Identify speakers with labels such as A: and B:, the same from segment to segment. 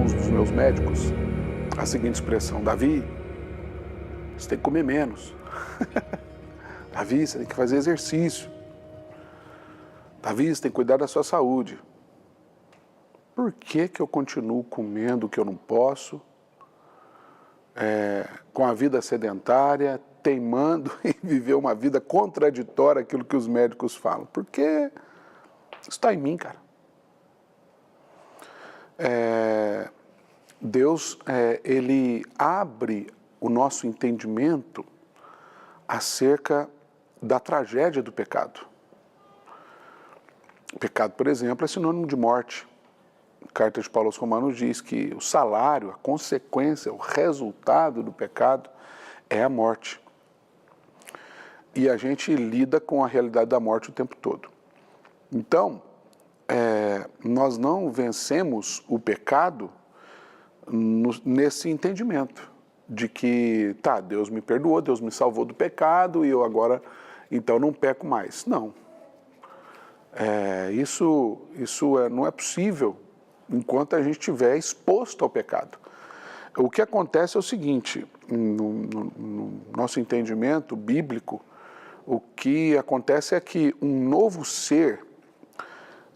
A: alguns dos meus médicos a seguinte expressão: Davi, você tem que comer menos. Davi, você tem que fazer exercício. Davi, você tem que cuidar da sua saúde. Por que eu continuo comendo o que eu não posso, com a vida sedentária, teimando em viver uma vida contraditória àquilo que os médicos falam? Porque isso está em mim, cara. Deus, ele abre o nosso entendimento acerca da tragédia do pecado. O pecado, por exemplo, é sinônimo de morte. A carta de Paulo aos Romanos diz que o salário, a consequência, o resultado do pecado é a morte. E a gente lida com a realidade da morte o tempo todo. Então, nós não vencemos o pecado nesse entendimento de que, Deus me perdoou, Deus me salvou do pecado e eu agora, então, não peco mais. Não. Isso não é possível enquanto a gente estiver exposto ao pecado. O que acontece é o seguinte, no nosso entendimento bíblico, o que acontece é que um novo ser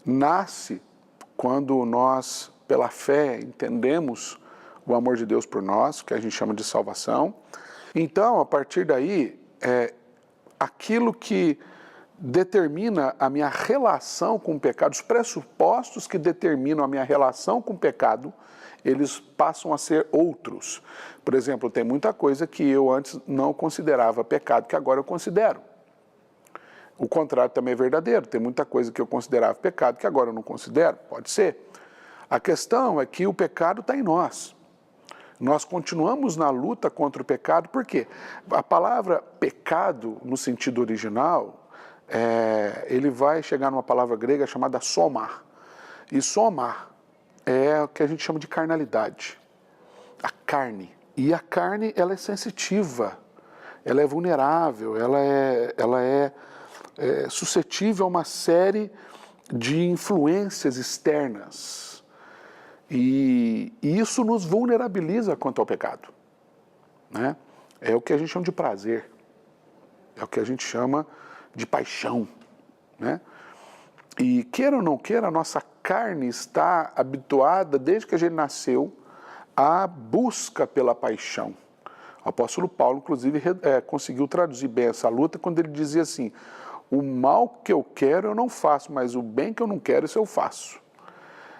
A: nasce quando nós, pela fé, entendemos o amor de Deus por nós, que a gente chama de salvação. Então, a partir daí, aquilo que determina a minha relação com o pecado, os pressupostos que determinam a minha relação com o pecado, eles passam a ser outros. Por exemplo, tem muita coisa que eu antes não considerava pecado, que agora eu considero. O contrário também é verdadeiro. Tem muita coisa que eu considerava pecado, que agora eu não considero. Pode ser. A questão é que o pecado está em nós. Nós continuamos na luta contra o pecado, por quê? A palavra pecado, no sentido original, ele vai chegar numa palavra grega chamada soma. E soma é o que a gente chama de carnalidade. A carne. E a carne, ela é sensitiva, ela é vulnerável, ela é suscetível a uma série de influências externas. E isso nos vulnerabiliza quanto ao pecado, né? É o que a gente chama de prazer, é o que a gente chama de paixão, né? E queira ou não queira, a nossa carne está habituada, desde que a gente nasceu, à busca pela paixão. O apóstolo Paulo, inclusive, conseguiu traduzir bem essa luta quando ele dizia assim: o mal que eu quero eu não faço, mas o bem que eu não quero, isso eu faço.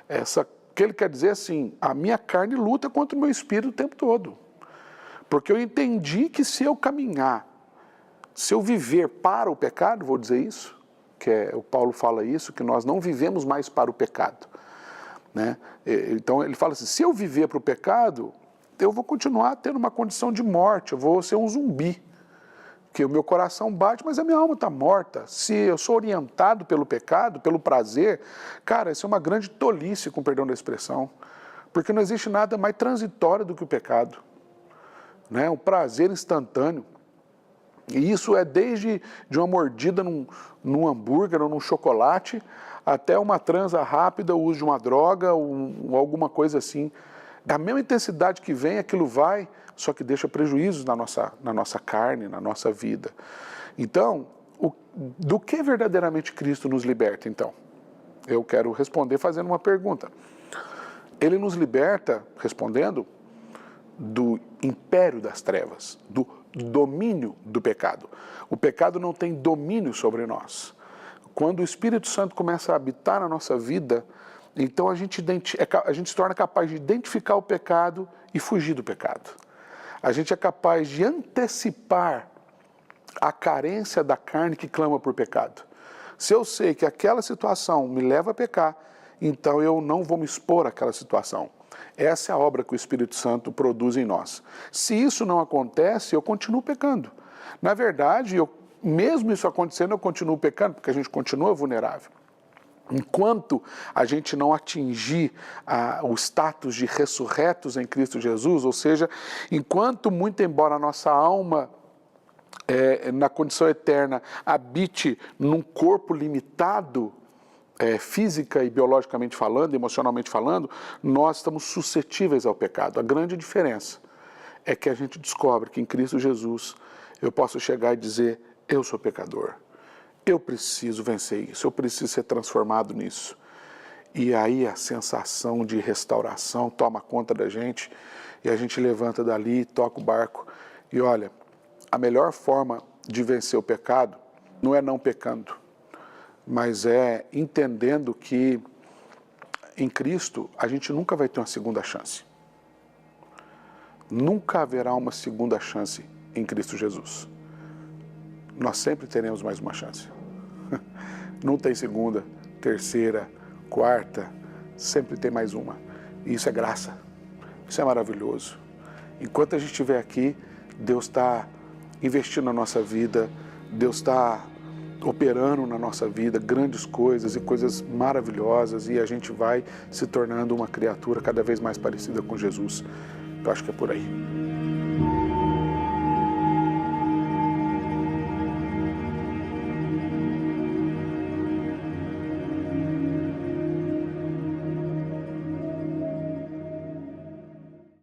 A: O que ele quer dizer assim, a minha carne luta contra o meu espírito o tempo todo. Porque eu entendi que se eu caminhar, se eu viver para o pecado, vou dizer isso, o Paulo fala isso, que nós não vivemos mais para o pecado, né? Então ele fala assim, se eu viver para o pecado, eu vou continuar tendo uma condição de morte, eu vou ser um zumbi. Que o meu coração bate, mas a minha alma está morta. Se eu sou orientado pelo pecado, pelo prazer, cara, isso é uma grande tolice, com perdão da expressão, porque não existe nada mais transitório do que o pecado, né? Um prazer instantâneo. E isso é desde de uma mordida num hambúrguer ou num chocolate, até uma transa rápida, o uso de uma droga ou alguma coisa assim. Da mesma intensidade que vem, aquilo vai, só que deixa prejuízos na nossa carne, na nossa vida. Então, do que verdadeiramente Cristo nos liberta, então? Eu quero responder fazendo uma pergunta. Ele nos liberta, respondendo, do império das trevas, do domínio do pecado. O pecado não tem domínio sobre nós. Quando o Espírito Santo começa a habitar na nossa vida, então a gente se torna capaz de identificar o pecado e fugir do pecado. A gente é capaz de antecipar a carência da carne que clama por pecado. Se eu sei que aquela situação me leva a pecar, então eu não vou me expor àquela situação. Essa é a obra que o Espírito Santo produz em nós. Se isso não acontece, eu continuo pecando. Na verdade, mesmo isso acontecendo, eu continuo pecando, porque a gente continua vulnerável. Enquanto a gente não atingir o status de ressurretos em Cristo Jesus, ou seja, enquanto, muito embora a nossa alma, na condição eterna, habite num corpo limitado, física e biologicamente falando, emocionalmente falando, nós estamos suscetíveis ao pecado. A grande diferença é que a gente descobre que em Cristo Jesus eu posso chegar e dizer, eu sou pecador, eu preciso vencer isso, eu preciso ser transformado nisso. E aí a sensação de restauração toma conta da gente e a gente levanta dali, toca o barco e olha, a melhor forma de vencer o pecado não é não pecando, mas é entendendo que em Cristo a gente nunca vai ter uma segunda chance. Nunca haverá uma segunda chance em Cristo Jesus. Nós sempre teremos mais uma chance. Não tem segunda, terceira, quarta, sempre tem mais uma. E isso é graça, isso é maravilhoso. Enquanto a gente estiver aqui, Deus está investindo na nossa vida, Deus está operando na nossa vida grandes coisas e coisas maravilhosas e a gente vai se tornando uma criatura cada vez mais parecida com Jesus. Eu acho que é por aí.